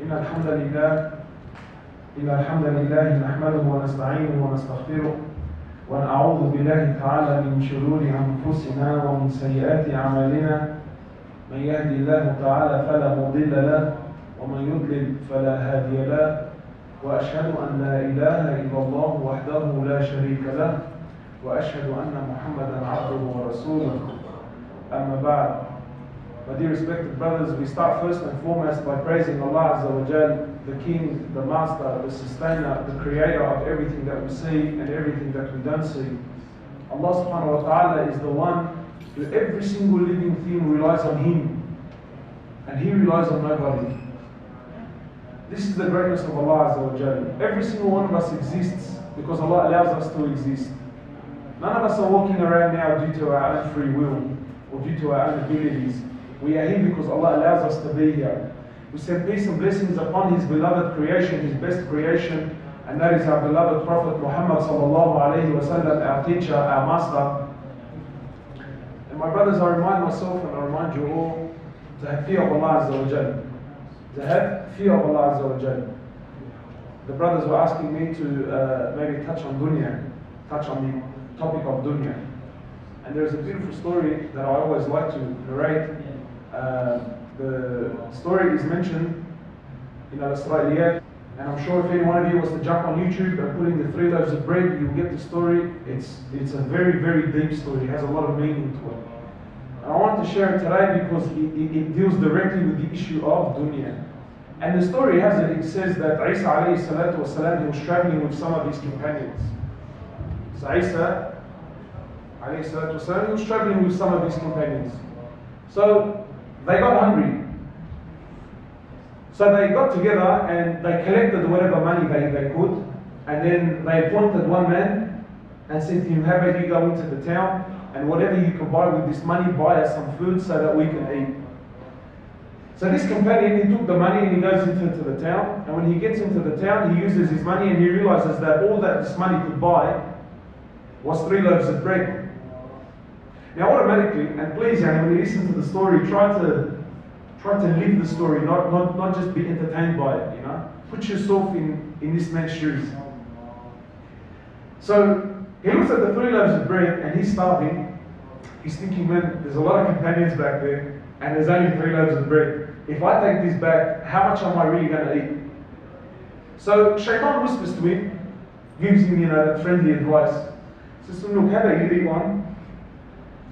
إن الحمد لله نحمده ونستعينه ونستغفره ونعوذ بالله تعالى من شرور أنفسنا ومن سيئات أعمالنا من يهدي الله تعالى فلا مضل له ومن يضلل فلا هادي له وأشهد أن لا إله إلا الله وحده لا شريك له وأشهد أن محمدا عبده ورسوله أما بعد. My dear respected brothers, we start first and foremost by praising Allah Azza wa Jal, the King, the Master, the Sustainer, the Creator of everything that we see and everything that we don't see. Allah subhanahu wa ta'ala is the one who every single living thing relies on Him, and He relies on nobody. This is the greatness of Allah Azza wa Jal. Every single one of us exists because Allah allows us to exist. None of us are walking around now due to our own free will or due to our own abilities. We are here because Allah allows us to be here. We send peace and blessings upon His beloved creation, His best creation, and that is our beloved Prophet Muhammad sallallahu alayhi wa sallam, our teacher, our master. And my brothers, I remind myself and I remind you all to have fear of Allah Azza wa Jal. To have fear of Allah Azza wa Jal. The brothers were asking me to maybe touch on Dunya, touch on the topic of Dunya. And there's a beautiful story that I always like to narrate. The story is mentioned in Al-Isra'iliyat, and I'm sure if any one of you was to jump on YouTube and put in the 3 loaves of bread, you'll get the story. It's a very, very deep story. It has a lot of meaning to it. And I want to share it today because it deals directly with the issue of dunya. And the story has it says that Isa alayhi salatu wasalam, he was traveling with some of his companions. So Isa alayhi salatu wasalam, he was traveling with some of his companions. So they got hungry. So they got together and they collected whatever money they could, and then they appointed one man and said to him, "How about you go into the town and whatever you can buy with this money, buy us some food so that we can eat." So this companion, he took the money and he goes into the town, and when he gets into the town, he uses his money and he realizes that all that this money could buy was 3 loaves of bread. Now automatically, and please, when you listen to the story, try to live the story, not just be entertained by it, Put yourself in this man's shoes. So he looks at the 3 loaves of bread and he's starving. He's thinking, man, there's a lot of companions back there and there's only 3 loaves of bread. If I take this back, how much am I really going to eat? So Shaitan whispers to him, gives him that friendly advice. Says to him, look, how about you eat one?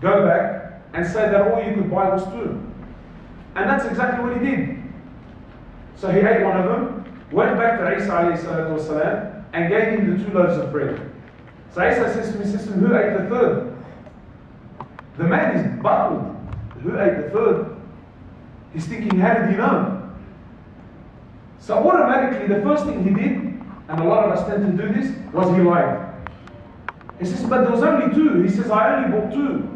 Go back and say that all you could buy was 2. And that's exactly what he did. So he ate one of them, went back to Isa alayhi salatu wasalam, and gave him the 2 loaves of bread. So Isa says to him, who ate the 3rd? The man is baffled. Who ate the 3rd? He's thinking, how did he know? So automatically the first thing he did, and a lot of us tend to do this, was he lied. He says, but there was only 2. He says, I only bought 2.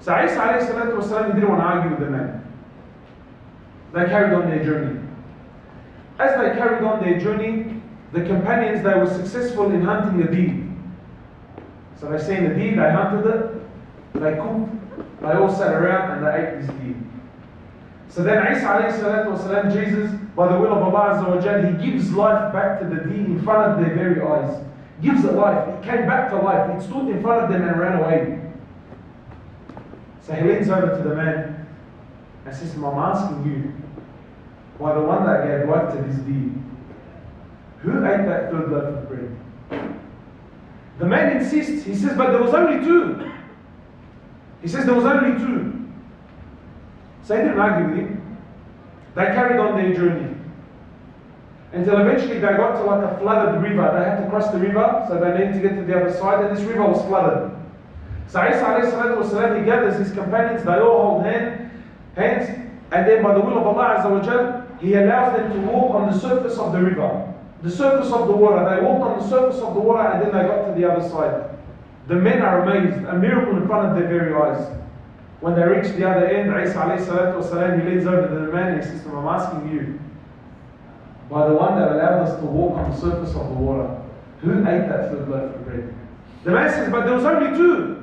So Isa alayhi salatu wasalam, he didn't want to argue with the man. They carried on their journey. As they carried on their journey, the companions, they were successful in hunting a deer. So they seen the deer, they hunted it, they cooked, they all sat around and they ate this deer. So then Isa alayhi salatu wasalam, Jesus, by the will of Allah Azza wa Jal, he gives life back to the deer in front of their very eyes. Gives it life. It came back to life. It stood in front of them and ran away. So he leans over to the man and says to him, I'm asking you, by the one that gave life to this deer, who ate that 3rd loaf of bread? The man insists. He says, but there was only 2. He says, there was only 2. So he didn't argue with him. They carried on their journey until eventually they got to like a flooded river. They had to cross the river, so they needed to get to the other side, and this river was flooded. So Isa alayhi salatu wasalam, he gathers his companions, they all hold hands, and then by the will of Allah Azza wa Jal, he allows them to walk on the surface of the river, the surface of the water. They walked on the surface of the water and then they got to the other side. The men are amazed, a miracle in front of their very eyes. When they reach the other end, Isa alayhi salatu wasalam, he leans over to the man and he says to him, I'm asking you, by the one that allowed us to walk on the surface of the water, who ate that 3rd loaf of bread? The man says, but there was only 2.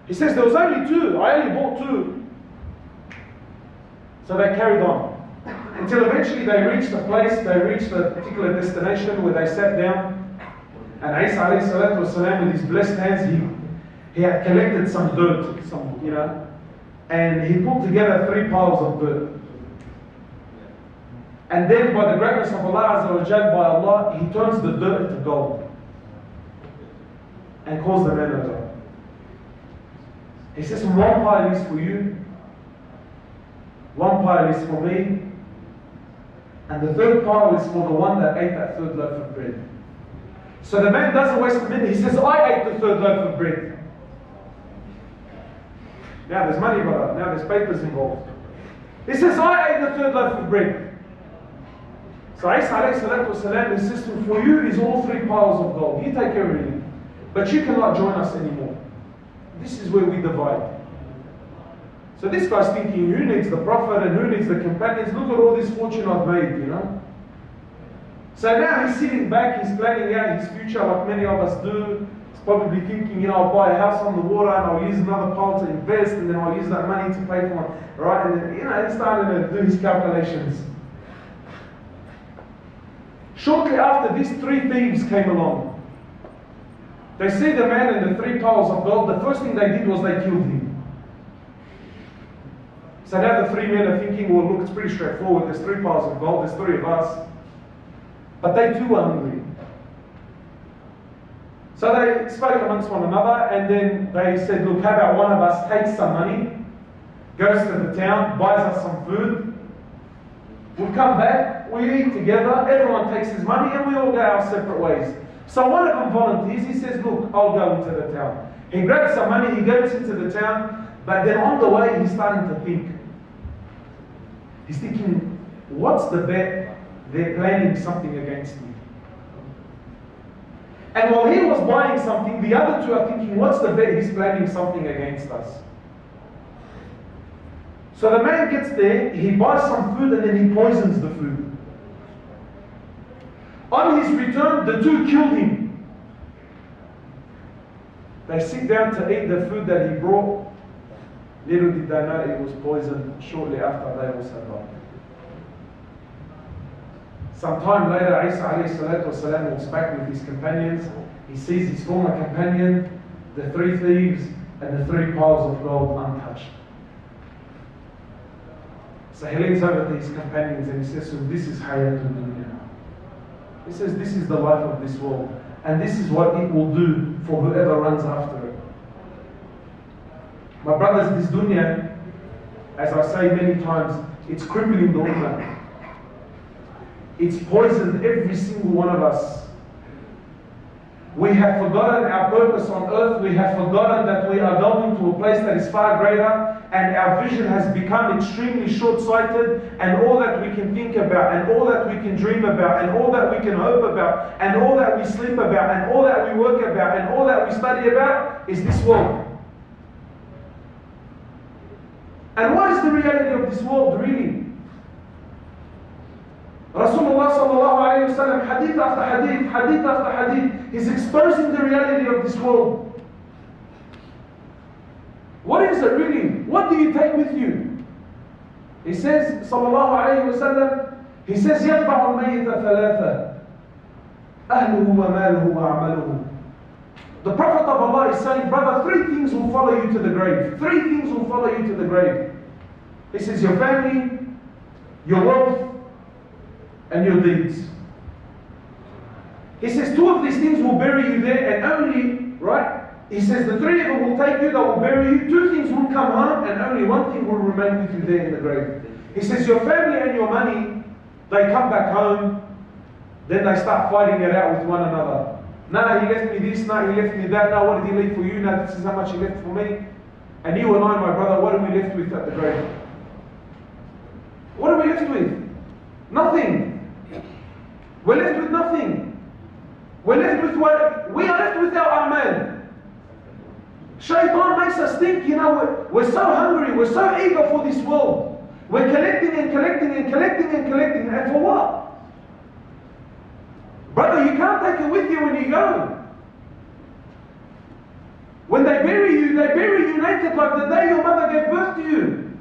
He says, there was only 2. I only bought 2. So they carried on. Until eventually they reached a place, they reached a particular destination where they sat down. And Isa alayhi salatu wasalam, with his blessed hands, he had collected some dirt, and he pulled together 3 piles of dirt. And then by the greatness of Allah Azza wa Jal, by Allah, he turns the dirt into gold and calls the man a job. He says, 1 pile is for you, 1 pile is for me, and the 3rd pile is for the one that ate that 3rd loaf of bread. So the man doesn't waste a minute. He says, I ate the 3rd loaf of bread. Now there's money, brother. Now there's papers involved. He says, I ate the 3rd loaf of bread. So Isa alayhi salatu wasalam, his system for you is all 3 piles of gold. You take everything. But you cannot join us anymore. This is where we divide. So this guy's thinking, who needs the Prophet and who needs the companions? Look at all this fortune I've made, So now he's sitting back, he's planning out his future like many of us do. He's probably thinking, I'll buy a house on the water and I'll use another pile to invest and then I'll use that money to pay for my, right? And then, he's starting to do his calculations. Shortly after, these 3 thieves came along. They see the man and the 3 piles of gold. The first thing they did was they killed him. So now the 3 men are thinking, well, look, it's pretty straightforward. There's 3 piles of gold, there's 3 of us. But they too were hungry. So they spoke amongst one another and then they said, look, how about one of us takes some money, goes to the town, buys us some food. We'll come back, we eat together, everyone takes his money and we all go our separate ways. So one of them volunteers, he says, look, I'll go into the town. He grabs some money, he goes into the town, but then on the way he's starting to think. He's thinking, what's the bet? They're planning something against me. And while he was buying something, the other 2 are thinking, what's the bet? He's planning something against us. So the man gets there, he buys some food and then he poisons the food. On his return, the 2 killed him. They sit down to eat the food that he brought. Little did they know it was poisoned shortly after they also died. Some time later, Isa alayhi salatu wasalam walks back with his companions. He sees his former companion, the 3 thieves, and the 3 piles of gold untouched. So he leans over to his companions and he says, so this is Hayatul Dunya. He says, this is the life of this world. And this is what it will do for whoever runs after it. My brothers, this dunya, as I say many times, it's crippling the ummah. It's poisoned every single one of us. We have forgotten our purpose on earth. We have forgotten that we are going to a place that is far greater. And our vision has become extremely short-sighted. And all that we can think about, and all that we can dream about, and all that we can hope about, and all that we sleep about, and all that we work about, and all that we study about is this world. And what is the reality of this world, really? Rasulullah sallallahu alayhi wa sallam, hadith after hadith, hadith after hadith, is exposing the reality of this world. What is it really? What do you take with you? He says, sallallahu alayhi wa sallam, he says, يَتْبَعُ الْمَيِّتَ ثَلَاثًا أَهْلُهُ وَمَالُهُ وَعَمَلُهُ. The Prophet of Allah is saying, brother, 3 things will follow you to the grave. 3 things will follow you to the grave. He says, your family, your wealth, and your deeds. He says 2 of these things will bury you there, and only, right? He says the 3 of them will take you, that will bury you. 2 things will come home, and only 1 thing will remain with you there in the grave. He says your family and your money, they come back home, then they start fighting it out with one another. No, he left me this, no, he left me that, no, what did he leave for you? No, this is how much he left for me. And you and I, my brother, what are we left with at the grave? What are we left with? Nothing. We're left with nothing. We're left with what? We are left with our amal. Shaitan makes us think, we're so hungry, we're so eager for this world. We're collecting and collecting and collecting and collecting, and for what? Brother, you can't take it with you when you go. When they bury you naked like the day your mother gave birth to you.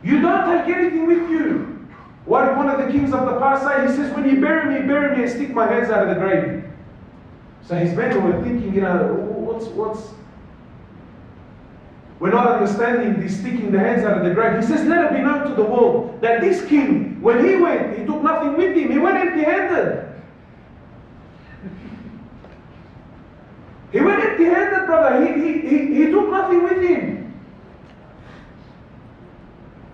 You don't take anything with you. What did one of the kings of the past say? He says, when you bury me and stick my hands out of the grave. So his men were thinking, what's we're not understanding this sticking the hands out of the grave. He says, let it be known to the world that this king, when he went, he took nothing with him. He went empty-handed. He went empty-handed, brother. He took nothing with him.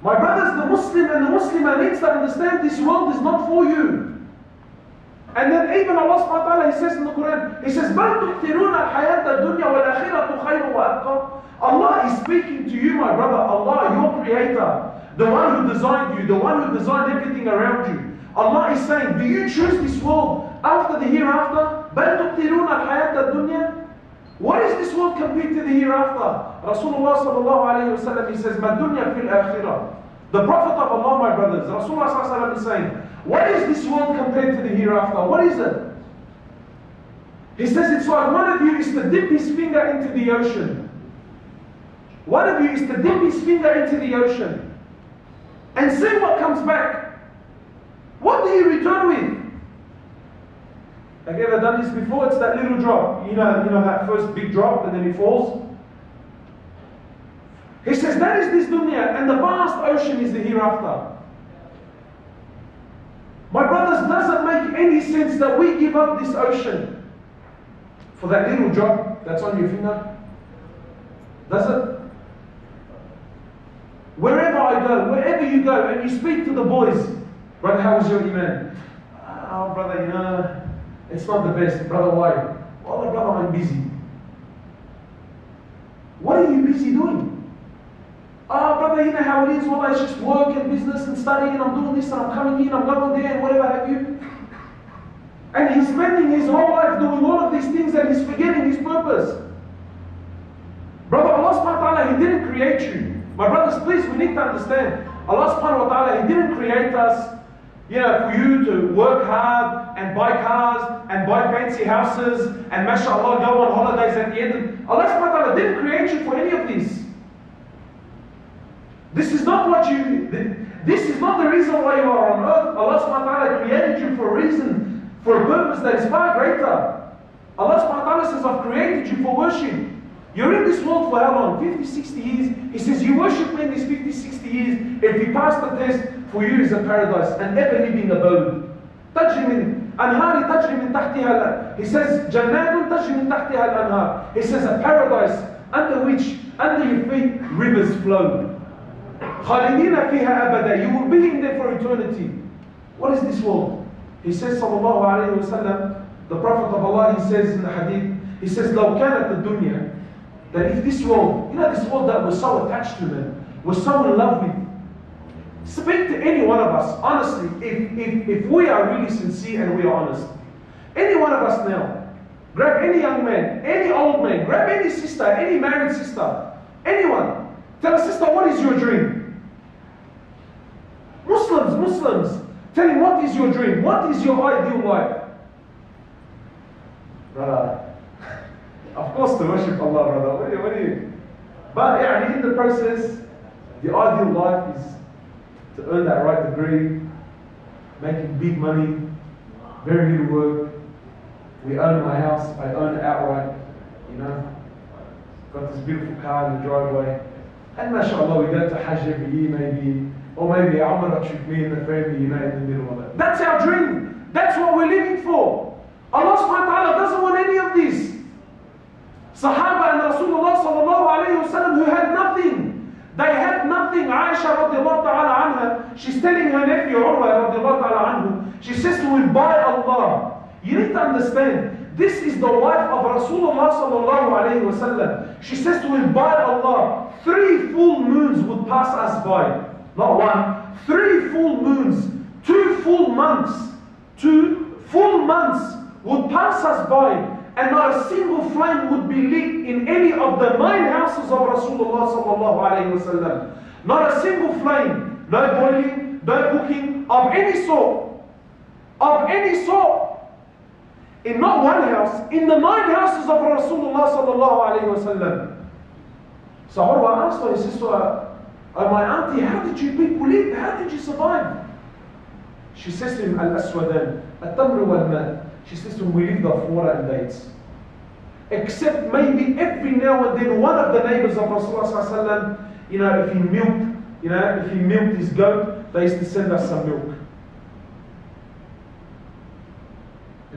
My brothers, the Muslim and the Muslimah needs to understand this world is not for you. And then even Allah subhanahu wa ta'ala, He says in the Quran, He says, بَلْ تُؤْثِرُونَ الْحَيَاةَ الدُّنْيَا وَالْآخِرَةُ خَيْرٌ وَأَبْقَى. Allah is speaking to you, my brother. Allah, your creator, the one who designed you, the one who designed everything around you. Allah is saying, do you choose this world after the hereafter? بَلْ تُؤْثِرُونَ الْحَيَاةَ الدُّنْيا. What is this world compared to the hereafter? Rasulullah sallallahu alayhi wa sallam, he says, مَا الدُّنْيا فِي الْآخِرَةِ. The Prophet of Allah, my brothers, Rasulullah sallallahu alayhi wa sallam is saying, what is this world compared to the hereafter? What is it? He says it's like one of you is to dip his finger into the ocean. One of you is to dip his finger into the ocean and see what comes back. What do you return with? Have you ever done this before? It's that little drop. You know that first big drop and then it falls. He says that is this dunya and the vast ocean is the hereafter. My brothers, does it make any sense that we give up this ocean for that little drop that's on your finger? Does it? Wherever I go, wherever you go, and you speak to the boys, brother, how was your iman? Oh, brother, it's not the best. Brother, why? Oh, brother, I'm busy. What are you busy doing? Oh, brother, you know how it is. Well, it's just work and business and study, and I'm doing this, and I'm coming here, and I'm going there, and whatever have you. And he's spending his whole life doing all of these things, and he's forgetting his purpose. Brother, Allah subhanahu wa ta'ala, He didn't create you. My brothers, please, we need to understand. Allah subhanahu wa ta'ala, He didn't create us, for you to work hard and buy cars and buy fancy houses and mashallah go on holidays at the end. Allah subhanahu wa ta'ala didn't create you for any of this. This is not this is not the reason why you are on earth. Allah subhanahu wa ta'ala created you for a reason, for a purpose that is far greater. Allah subhanahu wa ta'ala says, I've created you for worship. You're in this world for how long? 50, 60 years. He says, you worship me in these 50, 60 years. If you pass the test, for you is a paradise, an ever-living abode. تجري من أنهار تجري من تحتها. He says, جنات تجري من تحتها الأنهار. He says, a paradise under your feet, rivers flow. خالدين فيها أبدا. You will be in there for eternity. What is this world? He says, sallallahu alayhi wa sallam, the Prophet of Allah, he says in the hadith, he says, لو كانت الدنيا, that if this world, this world that we're so attached to, man, we're so in love with, speak to any one of us, honestly, if we are really sincere and we are honest, any one of us now, grab any young man, any old man, grab any sister, any married sister, anyone, tell a sister, what is your dream? Muslims, tell him, what is your dream? What is your ideal life? Brother, of course to worship Allah, brother. What do you? But in the process, the ideal life is to earn that right degree, making big money, very little work. We own my house, I own it outright, got this beautiful car in the driveway. And mashallah, we go to Hajj every year maybe, or maybe Umrah trip, me and the family, in the middle of it. That's our dream. That's what we're living for. Allah subhanahu wa ta'ala doesn't want any of this. Sahaba and Rasulullah sallallahu alayhi wa sallam, who had nothing. They had nothing. Aisha radiallahu ta'ala anha, she's telling her nephew Urwa radiallahu ta'ala anhu, she says to him, by Allah, you need to understand, this is the wife of Rasulullah sallallahu alayhi wa sallam. She says to him, by Allah, 3 full moons would pass us by. Not one, 3 full moons, 2 full months, 2 full months would pass us by, and not a single flame would be lit in any of the 9 houses of Rasulullah sallallahu alayhi wa sallam. Not a single flame, no boiling, no cooking, of any sort. Of any sort. In not one house, in the 9 houses of Rasulullah sallallahu alayhi wa sallam. So Urwa asked her, he says to her, "Oh, my auntie, how did you people live? How did you survive?" She says to him, "Al-aswadan, at-tamr wal-ma." She says to him, "We lived off water and dates. Except maybe every now and then one of the neighbors of Rasulullah, if he milked his goat, they used to send us some milk."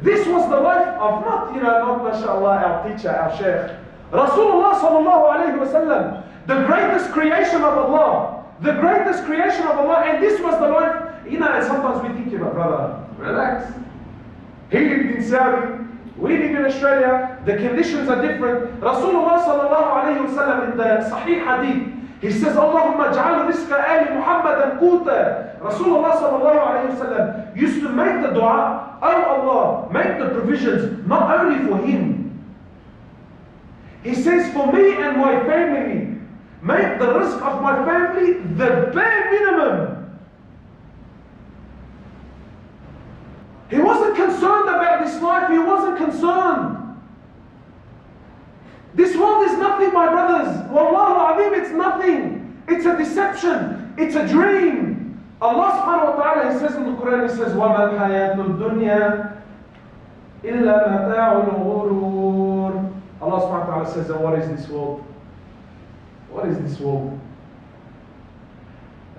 This was the life of not mashallah, our teacher, our Shaykh. Rasulullah sallallahu alayhi wa sallam, the greatest creation of Allah. The greatest creation of Allah, and this was the life. And sometimes we think, brother, relax. He lived in Saudi, we live in Australia, the conditions are different. Rasulullah sallallahu alayhi wa sallam in the sahih hadith, he says, "Allahumma ja'al rizqa ali Muhammadan quta." Rasulullah sallallahu alayhi wa sallam used to make the dua, "Oh Allah, make the provisions not only for him." He says, "For me and my family, make the rizq of my family the bare minimum." He wasn't concerned about this life, he wasn't concerned. This world is nothing, my brothers. Wallahu al-azim, it's nothing. It's a deception. It's a dream. Allah subhanahu wa ta'ala, He says in the Quran, He says, وَمَا الْحَيَاةُ الدُّنْيَا إِلَّا مَتَاعُ الْغُرُورِ. Allah subhanahu wa ta'ala says, "And what is this world? What is this world?"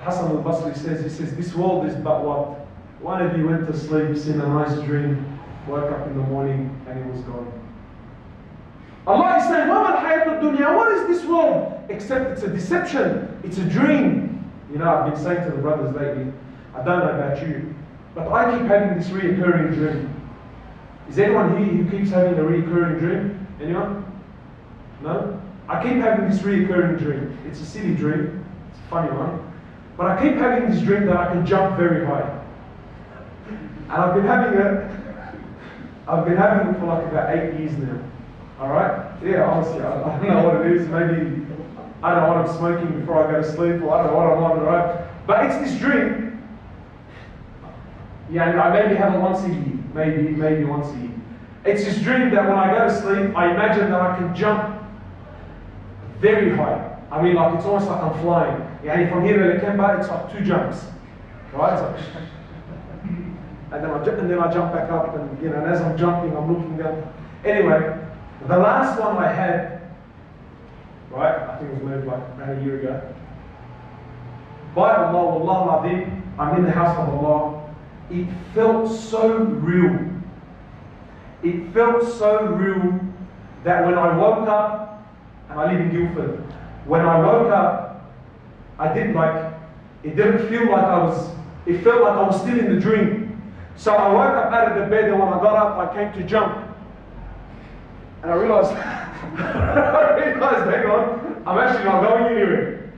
Hassan al-Basri says, he says, "This world is but what? One of you went to sleep, seen a nice dream, woke up in the morning, and it was gone." Allah is saying, "What is this world?" Except it's a deception, it's a dream. I've been saying to the brothers lately, I don't know about you, but I keep having this reoccurring dream. Is anyone here who keeps having a reoccurring dream? Anyone? No? I keep having this reoccurring dream. It's a silly dream, it's a funny one, but I keep having this dream that I can jump very high. And I've been having it for like about 8 years now. Alright? Yeah, honestly, I don't know what it is. Maybe, I don't know what I'm smoking before I go to sleep, or I don't know what I'm on, right? But it's this dream. Yeah, I maybe have it once a year. Maybe once a year. It's this dream that when I go to sleep, I imagine that I can jump very high. I mean, like it's almost like I'm flying. Yeah, and from here to the Kemba, it's like 2 jumps. Right? It's like, and then I jump back up, and as I'm jumping, I'm looking down. Anyway, the last one I had, right, I think it was maybe like around a year ago. By Allah, Wallah Azim, I'm in the house of Allah. It felt so real. It felt so real that when I woke up, and I live in Guildford, when I woke up, it didn't feel like it felt like I was still in the dream. So I woke up out of the bed, and when I got up, I came to jump. And I realized, hang on, I'm actually not going anywhere.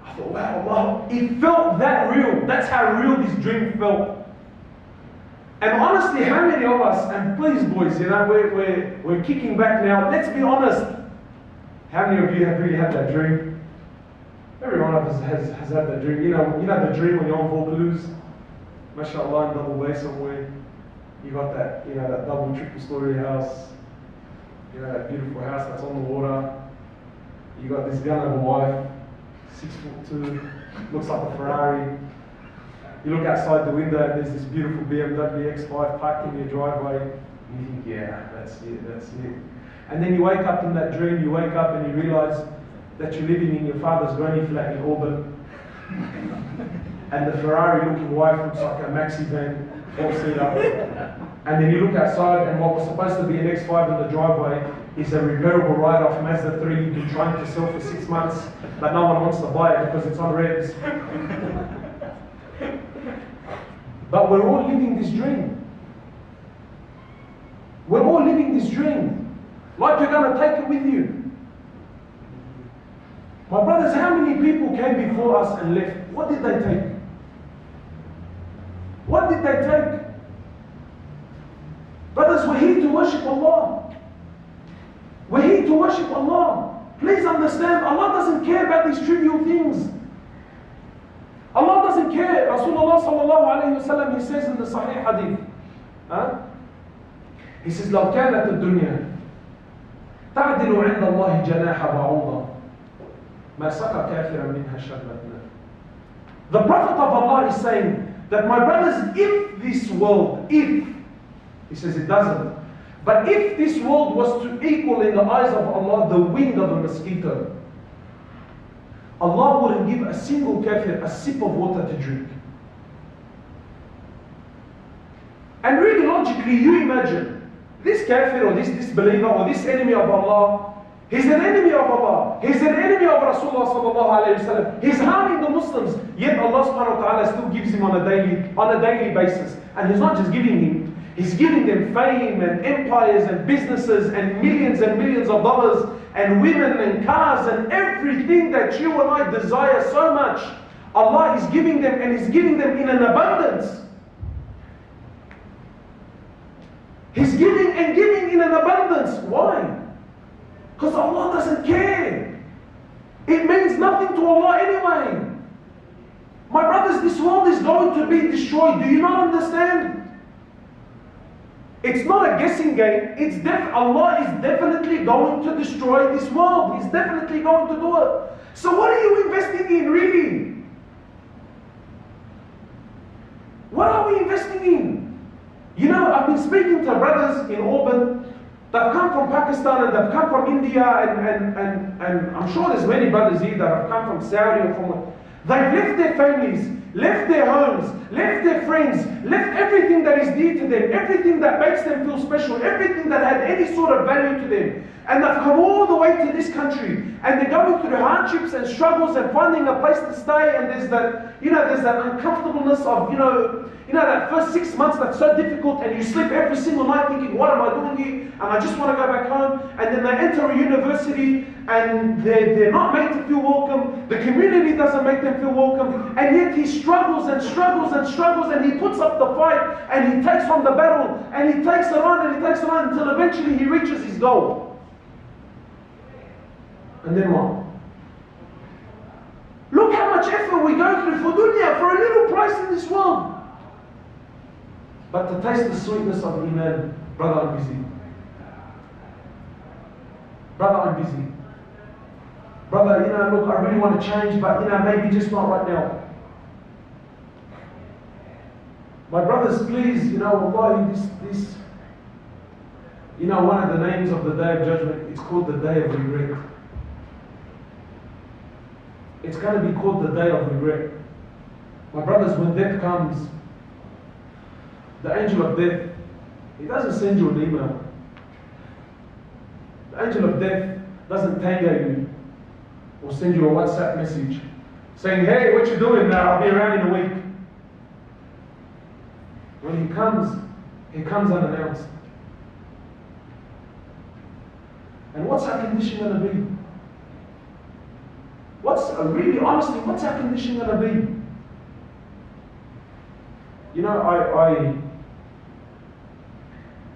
I thought, wow, it felt that real. That's how real this dream felt. And honestly, how many of us, and please boys, we're kicking back now, let's be honest. How many of you have really had that dream? Every one of us has had that dream. You know the dream when you're on Vaucluse? MashaAllah, in Double Bay somewhere. You got that, that double, triple story house. That beautiful house that's on the water. You got this gun of a wife, 6'2", looks like a Ferrari. You look outside the window and there's this beautiful BMW X5 parked in your driveway. You think, yeah, that's it. And then you wake up in that dream, you wake up and you realize that you're living in your father's granny flat in Auburn. And the Ferrari-looking wife looks like a maxi van, 4-seater. And then you look outside and what was supposed to be an X5 in the driveway is a repairable write-off Mazda 3 you've been trying to sell for 6 months, but no one wants to buy it because it's on revs. But we're all living this dream. We're all living this dream. Like you're going to take it with you. My brothers, how many people came before us and left? What did they take? What did they take? Brothers, we're here to worship Allah. We're here to worship Allah. Please understand, Allah doesn't care about these trivial things. Allah doesn't care. Rasulullah sallallahu alayhi wa sallam, He says in the sahih hadith, He says, لو كانت الدنيا تعدل عند الله جناح بعوضة ما سقى كافرا منها شربة ماء. The Prophet of Allah is saying that, my brothers, if this world, if, he says it doesn't, but if this world was to equal in the eyes of Allah the wing of a mosquito, Allah wouldn't give a single kafir a sip of water to drink. And really logically, you imagine, this kafir or this disbeliever or this enemy of Allah, he's an enemy of Allah, he's an enemy of Rasulullah sallallahu alayhi wa sallam, he's harming the Muslims, yet Allah subhanahu wa ta'ala still gives him on a daily basis. And he's not just giving him, he's giving them fame and empires and businesses and millions of dollars and women and cars and everything that you and I desire so much. Allah is giving them, and He's giving them in an abundance. He's giving and giving in an abundance. Why? Because Allah doesn't care. It means nothing to Allah anyway. My brothers, this world is going to be destroyed. Do you not understand? It's not a guessing game. Allah is definitely going to destroy this world. He's definitely going to do it. So what are you investing in, really? What are we investing in? You know, I've been speaking to brothers in Auburn that have come from Pakistan and they've come from India and I'm sure there's many brothers here that have come from Saudi or from... They've left their families, left their homes, left their friends, left everything that is dear to them, everything that makes them feel special, everything that had any sort of value to them. And they've come all the way to this country and they're going through hardships and struggles and finding a place to stay, and there's that, there's that uncomfortableness of, that first 6 months that's so difficult, and you sleep every single night thinking, what am I doing here? And I just want to go back home. And then they enter a university and they're not made to feel welcome. The community doesn't make them feel welcome. And yet he struggles and struggles and struggles, and he puts up the fight and he takes on the battle and he takes it on and he takes it on until eventually he reaches his goal. And then what? Look how much effort we go through for dunya, for a little price in this world. But to taste the sweetness of Iman, brother, I'm busy. Brother, I'm busy. Brother, look, I really want to change, but maybe just not right now. My brothers, please, wallahi, this, one of the names of the Day of Judgment, it's called the Day of Regret. It's going to be called the Day of Regret. My brothers, when death comes, the angel of death, he doesn't send you an email. The angel of death doesn't tango you or send you a WhatsApp message saying, hey, what you doing now? I'll be around in a week. When he comes unannounced. And what's our condition going to be? Really honestly, what's our condition going to be?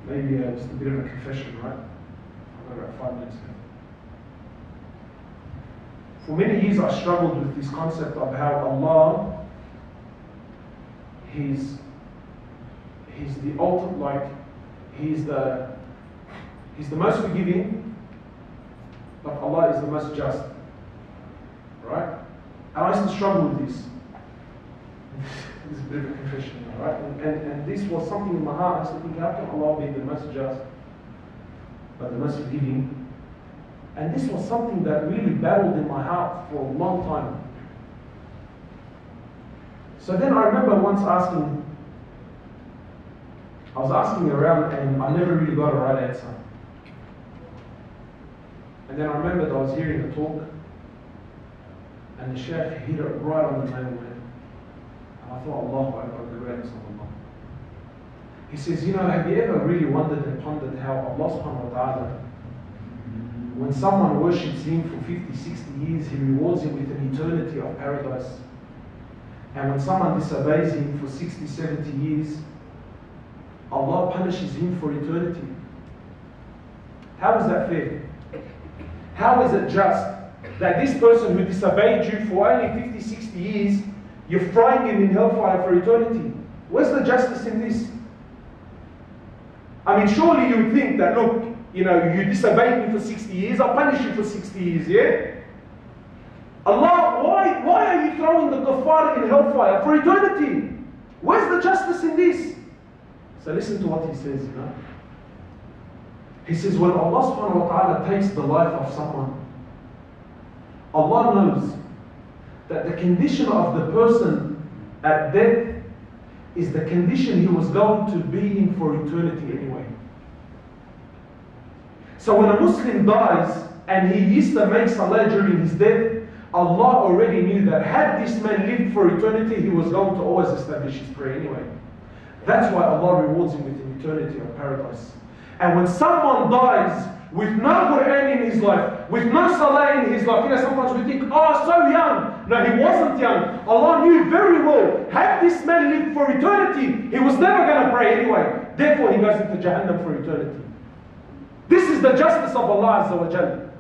Maybe just a bit of a confession, right? I've got about 5 minutes left. For many years I struggled with this concept of how Allah, He's the ultimate, He's the most forgiving, but Allah is the most just. Right? And I used to struggle with this. This is a bit of a confession, right? And this was something in my heart. I used to think, how can Allah be the most just, but the most forgiving? And this was something that really battled in my heart for a long time. So then I remember once I was asking around and I never really got a right answer. And then I remembered I was hearing a talk, and the Shaykh hit it right on the nail, man. And I thought, Allahu Akbar, the greatness of Allah. He says, have you ever really wondered and pondered how Allah subhanahu wa ta'ala, when someone worships Him for 50, 60 years, He rewards him with an eternity of paradise. And when someone disobeys Him for 60, 70 years, Allah punishes him for eternity. How is that fair? How is it just that this person who disobeyed you for only 50, 60 years, you're frying him in hellfire for eternity? Where's the justice in this? I mean, surely you would think that, look, you disobeyed me for 60 years, I'll punish you for 60 years, yeah? Allah, why Why are you throwing the kuffar in hellfire for eternity? Where's the justice in this? So listen to what he says, you know. He says, when Allah subhanahu wa ta'ala takes the life of someone, Allah knows that the condition of the person at death is the condition he was going to be in for eternity anyway. So when a Muslim dies and he used to make salah during his death, Allah already knew that had this man lived for eternity, he was going to always establish his prayer anyway. That's why Allah rewards him with an eternity of paradise. And when someone dies with no Quran in his life, with no salah in his life, you know, sometimes we think, oh, so young. No, he wasn't young. Allah knew very well, had this man lived for eternity, he was never going to pray anyway. Therefore, he goes into Jahannam for eternity. This is the justice of Allah Azza wa Jalla.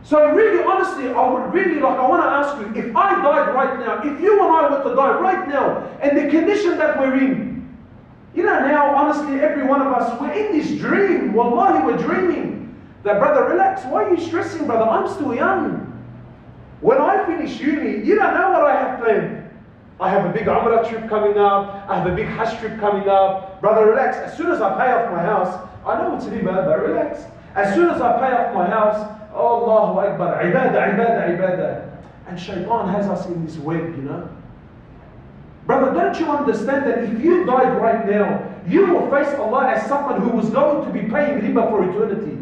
So really, honestly, I want to ask you, if I died right now, if you and I were to die right now, and the condition that we're in, you know, now, honestly, every one of us, we're in this dream. Wallahi, we're dreaming. That, brother, relax. Why are you stressing, brother? I'm still young. When I finish uni, you don't know what I have planned. I have a big Umrah trip coming up. I have a big Hajj trip coming up. Brother, relax. As soon as I pay off my house, I know it's riba, but relax. As soon as I pay off my house, Allahu Akbar, ibadah, ibadah, ibadah. And shaitan has us in this web, you know. Brother, don't you understand that if you died right now, you will face Allah as someone who was going to be paying riba for eternity.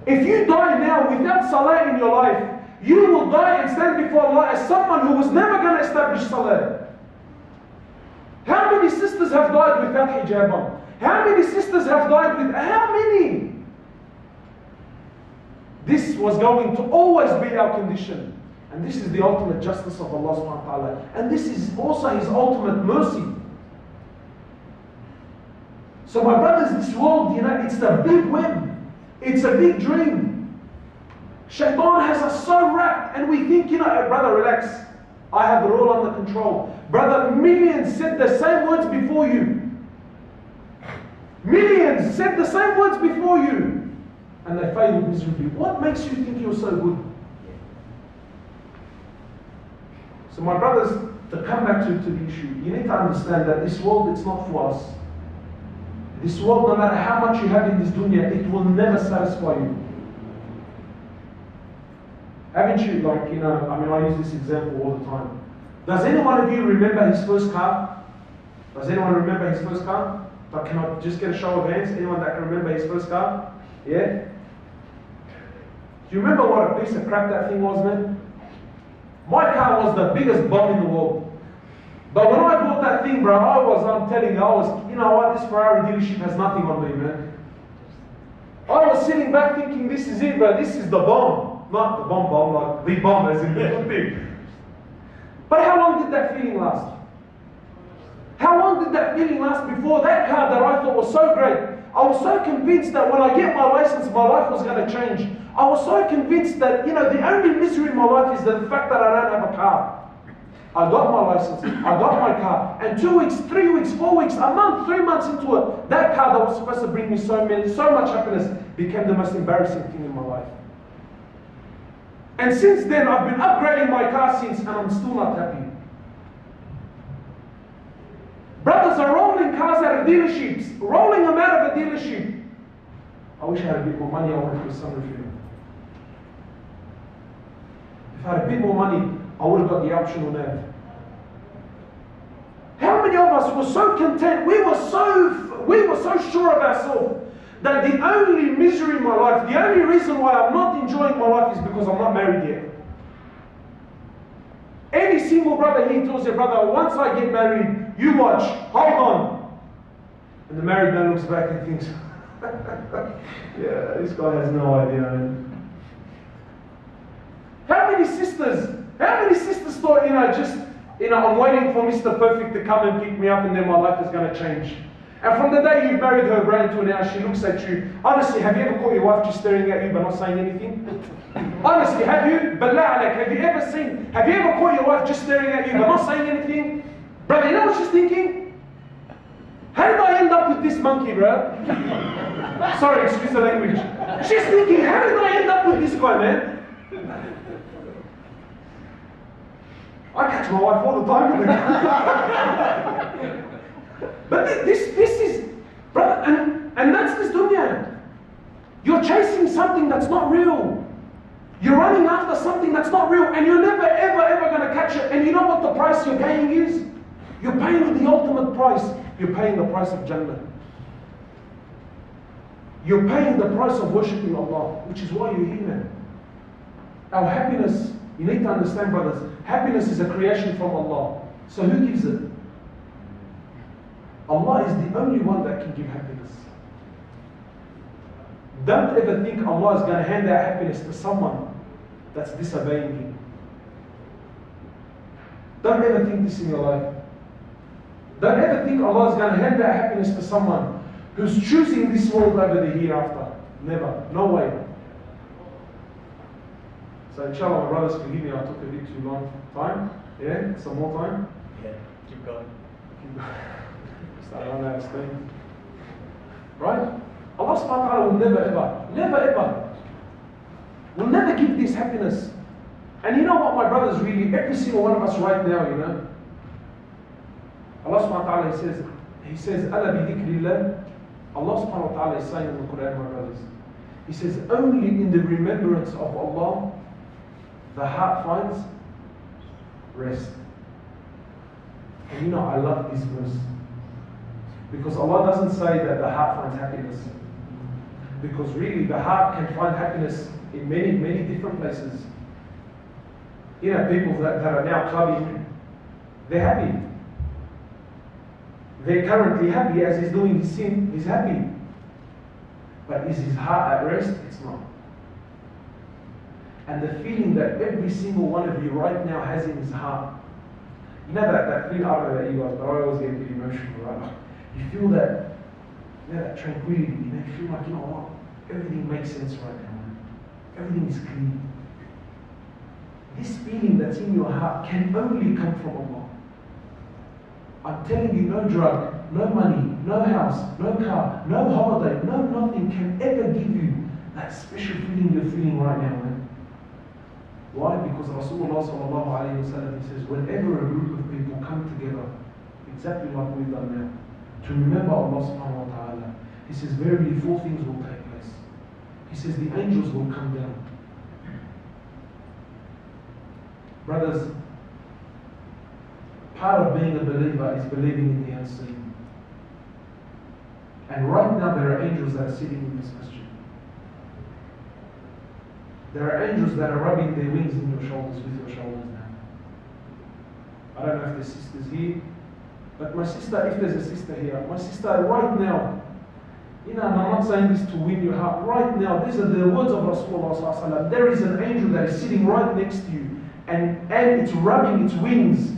If you die now without salah in your life, you will die and stand before Allah as someone who was never going to establish salah. How many sisters have died without hijab on? How many sisters have died with... How many? This was going to always be our condition. And this is the ultimate justice of Allah subhanahu wa ta'ala. And this is also His ultimate mercy. So my brothers, this world, you know, it's a big web. It's a big dream. Shaitan has us so wrapped, and we think, you know, hey, brother, relax. I have it all under control. Brother, millions said the same words before you. Millions said the same words before you. And they failed miserably. What makes you think you're so good? So my brothers, to come back to the issue, you need to understand that this world, it's not for us. This world, no matter how much you have in this dunya, it will never satisfy you. Haven't you, like, you know, I mean, I use this example all the time. Does any one of you remember his first car? Does anyone remember his first car? But can I just get a show of hands? Anyone that can remember his first car? Yeah? Do you remember what a piece of crap that thing was, man? My car was the biggest bomb in the world. But when I bought that thing, bro, I'm telling you, you know what, this Ferrari dealership has nothing on me, man. I was sitting back thinking, this is it, bro, this is the bomb. Not the bomb, like the bomb as in the thing. But how long did that feeling last? How long did that feeling last before that car that I thought was so great? I was so convinced that when I get my license, my life was going to change. I was so convinced that, you know, the only misery in my life is the fact that I don't have a car. I got my license, I got my car, and 2 weeks, 3 weeks, 4 weeks, a month, 3 months into it, that car that was supposed to bring me so much happiness became the most embarrassing thing in my life. And since then, I've been upgrading my car since, and I'm still not happy. Brothers are rolling cars out of dealerships, rolling them out of a dealership. I wish I had a bit more money, I wanted to do something. If I had a bit more money, I would have got the optional nav. How many of us were so content, we were so sure of ourselves that the only misery in my life, the only reason why I'm not enjoying my life is because I'm not married yet. Any single brother here tells their brother, once I get married, you watch, hold on. And the married man looks back and thinks, yeah, this guy has no idea. How many sisters thought, I'm waiting for Mr. Perfect to come and pick me up and then my life is going to change. And from the day you've married her right to now, she looks at you. Honestly, have you ever caught your wife just staring at you but not saying anything? Honestly, have you? Billah alaik, have you ever caught your wife just staring at you but not saying anything? Brother, you know what she's thinking? How did I end up with this monkey, bro? Sorry, excuse the language. She's thinking, how did I end up with this guy, man? I catch my wife all the time. But this is, brother, and that's this dunya. You're chasing something that's not real. You're running after something that's not real, and you're never, ever going to catch it. And you know what the price you're paying is? You're paying the ultimate price. You're paying the price of Jannah. You're paying the price of worshipping Allah, which is why you're here, man. Our happiness, you need to understand, brothers, happiness is a creation from Allah. So who gives it? Allah is the only one that can give happiness. Don't ever think Allah is going to hand out happiness to someone that's disobeying Him. Don't ever think this in your life. Don't ever think Allah is going to hand out happiness to someone who's choosing this world over the hereafter. Never. No way. So inshallah, my brothers, forgive me, I took a bit too long time. Yeah? Some more time? Yeah, keep going. Start running out of steam. Right? Allah subhanahu wa ta'ala will never ever will never give this happiness. And you know what, my brothers, really, every single one of us right now, you know, Allah subhanahu wa ta'ala, He says, Ala bi dhikrillah. Allah subhanahu wa ta'ala is saying in the Quran, my brothers, He says, only in the remembrance of Allah, the heart finds rest. And you know, I love this verse. Because Allah doesn't say that the heart finds happiness. Because really, the heart can find happiness in many, many different places. You know, people that are now clubbing, they're happy. They're currently happy as he's doing his sin, he's happy. But is his heart at rest? It's not. And the feeling that every single one of you right now has in his heart, you know that feeling, I don't know that you guys, but I always get a bit emotional, right? You feel that, you know, that tranquility, you know, you feel like, you know what, everything makes sense right now, man. Everything is clean. This feeling that's in your heart can only come from Allah. I'm telling you, no drug, no money, no house, no car, no holiday, no nothing can ever give you that special feeling you're feeling right now, man. Why? Because Rasulullah sallallahu alayhi wa sallam, he says, whenever a group of people come together, exactly like we've done now, to remember Allah subhanahu wa ta'ala, he says, verily 4 things will take place. He says, the angels will come down. Brothers, part of being a believer is believing in the unseen. And right now there are angels that are sitting in this masjid. There are angels that are rubbing their wings in your shoulders, with your shoulders now. I don't know if there's sisters here, but my sister, if there's a sister here, my sister right now, you know, and I'm not saying this to win your heart, right now, these are the words of Rasulullah sallallahu alaihi wasallam. There is an angel that is sitting right next to you, and it's rubbing its wings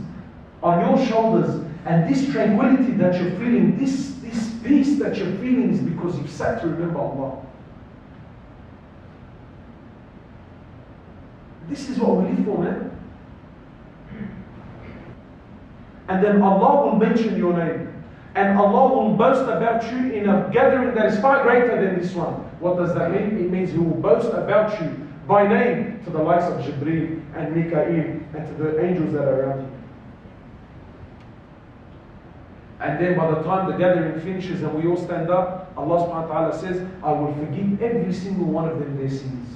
on your shoulders, and this tranquility that you're feeling, this peace that you're feeling is because you've sat to remember Allah. This is what we live for, man. And then Allah will mention your name. And Allah will boast about you in a gathering that is far greater than this one. What does that mean? It means He will boast about you by name to the likes of Jibreel and Mikael and to the angels that are around you. And then by the time the gathering finishes and we all stand up, Allah subhanahu wa ta'ala says, I will forgive every single one of them their sins.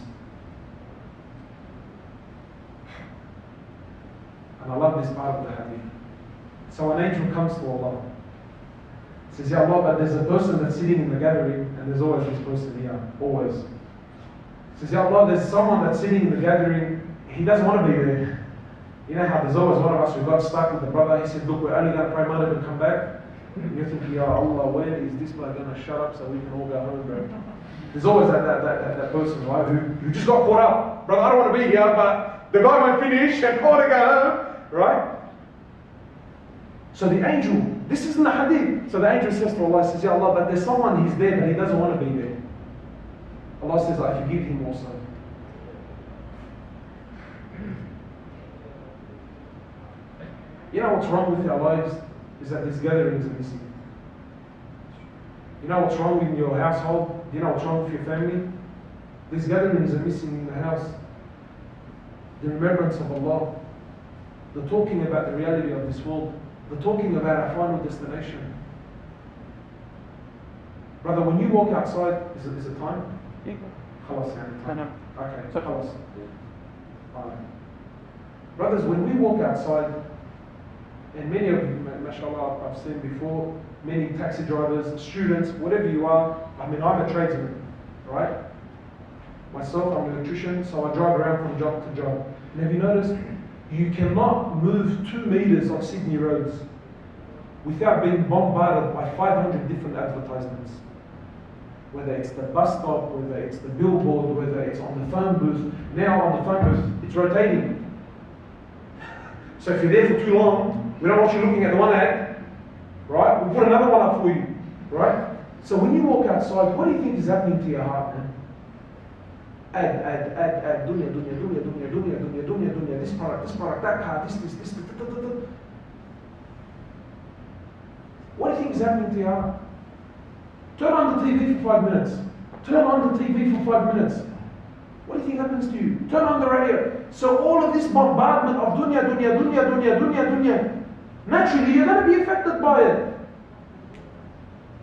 And I love this part of the hadith. So an angel comes to Allah. Says, Ya Allah, but there's a person that's sitting in the gathering, and there's always this person here, always. Says, Ya Allah, there's someone that's sitting in the gathering, he doesn't want to be there. You know how there's always one of us who got stuck with the brother, he said, look, we're only going to pray Maghrib and come back. And you're thinking, Ya Allah, when is this guy going to shut up so we can all go home, bro? There's always that person, right, who just got caught up. Brother, I don't want to be here, but the guy won't finish and I want to go home, right? So the angel, this isn't the hadith. So the angel says to Allah, says, Ya Allah, but there's someone, he's there, but he doesn't want to be there. Allah says, I forgive him also. You know what's wrong with our lives? Is that these gatherings are missing. You know what's wrong in your household? You know what's wrong with your family? These gatherings are missing in the house. The remembrance of Allah. They're talking about the reality of this world. They're talking about our final destination. Brother, when you walk outside, is it time? Yeah. Khalas, time. Okay, So khalas. Alright. Brothers, when we walk outside, and many of you, mashallah, I've seen before, many taxi drivers, students, whatever you are, I mean, I'm a tradesman, right? Myself, I'm an electrician, so I drive around from job to job. And have you noticed, you cannot move 2 meters on Sydney roads without being bombarded by 500 different advertisements. Whether it's the bus stop, whether it's the billboard, whether it's on the phone booth. Now on the phone booth, it's rotating. So if you're there for too long, we don't want you looking at the one ad, right? We put another one up for you, right? So when you walk outside, what do you think is happening to your heart, man? Add, dunya, this product, that car, this. What do you think is happening to your heart? Turn on the TV for 5 minutes. Turn on the TV for 5 minutes. What do you think happens to you? Turn on the radio. So all of this bombardment of dunya, naturally you're going to be affected by it.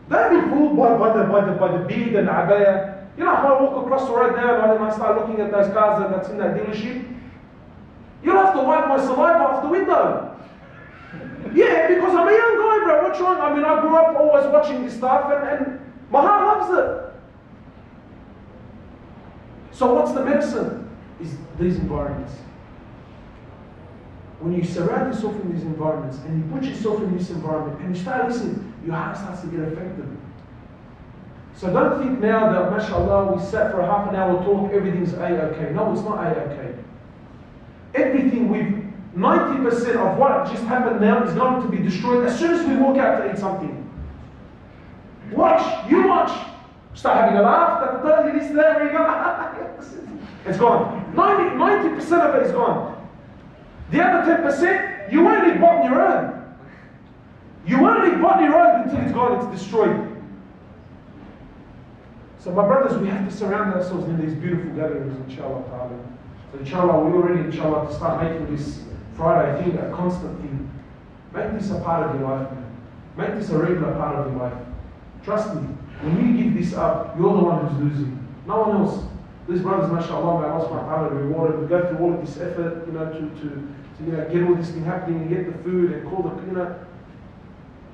Don't be fooled by the bead and abaya. You know, if I walk across the road now and I start looking at those cars that's in that dealership, you'll have to wipe my saliva off the window. Yeah, because I'm a young guy, bro. What's wrong? I mean, I grew up always watching this stuff and my heart loves it. So what's the medicine? Is these environments. When you surround yourself in these environments and you put yourself in this environment and you start listening, your heart starts to get affected. So don't think now that, mashallah, we sat for a half an hour talk, everything's A-okay. No, it's not A-okay. Everything 90% of what just happened now is going to be destroyed as soon as we walk out to eat something. Watch, you watch. Start having a laugh, this, there, you go. It's gone. 90% of it is gone. The other 10%, you won't leave Botany Road. You won't leave Botany Road until it's gone, it's destroyed. So my brothers, we have to surround ourselves in these beautiful gatherings, inshallah ta'ala. So inshallah, we already, inshallah, to start making this Friday thing a constant thing. Make this a part of your life, man. Make this a regular part of your life. Trust me, when you give this up, you're the one who's losing. No one else. These brothers, mashallah, may Allah subhanahu wa ta'ala reward. We go through all of this effort, to get all this thing happening and get the food and call the,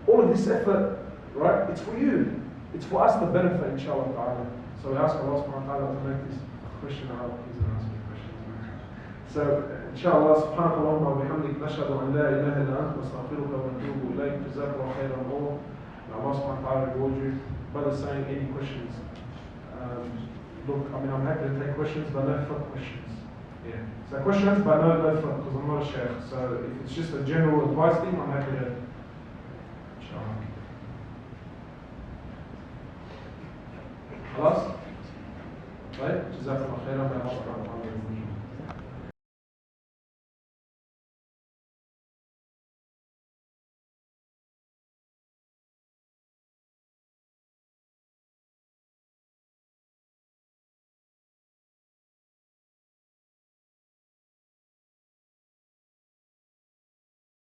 all of this effort, right? It's for you. It's for us to benefit, inshallah ta'ala. So we ask Allah subhanahu wa ta'ala to make this question out. Please don't ask me questions. So, inshallah, subhanakallah wa bihamdik, nashhadu an la ilaha illa anta, astaghfiruka wa atubu ilayk, jazakallahu khairan all. Allah subhanahu wa ta'ala reward you. Brothers saying any questions? Look, I mean, I'm happy to take questions, but no fiqh questions. Yeah. So questions, but no fiqh, because I'm not a shaykh. So if it's just a general advice thing, I'm happy to. Inshallah. خلاص؟ طيب جزاكم الله خيرا.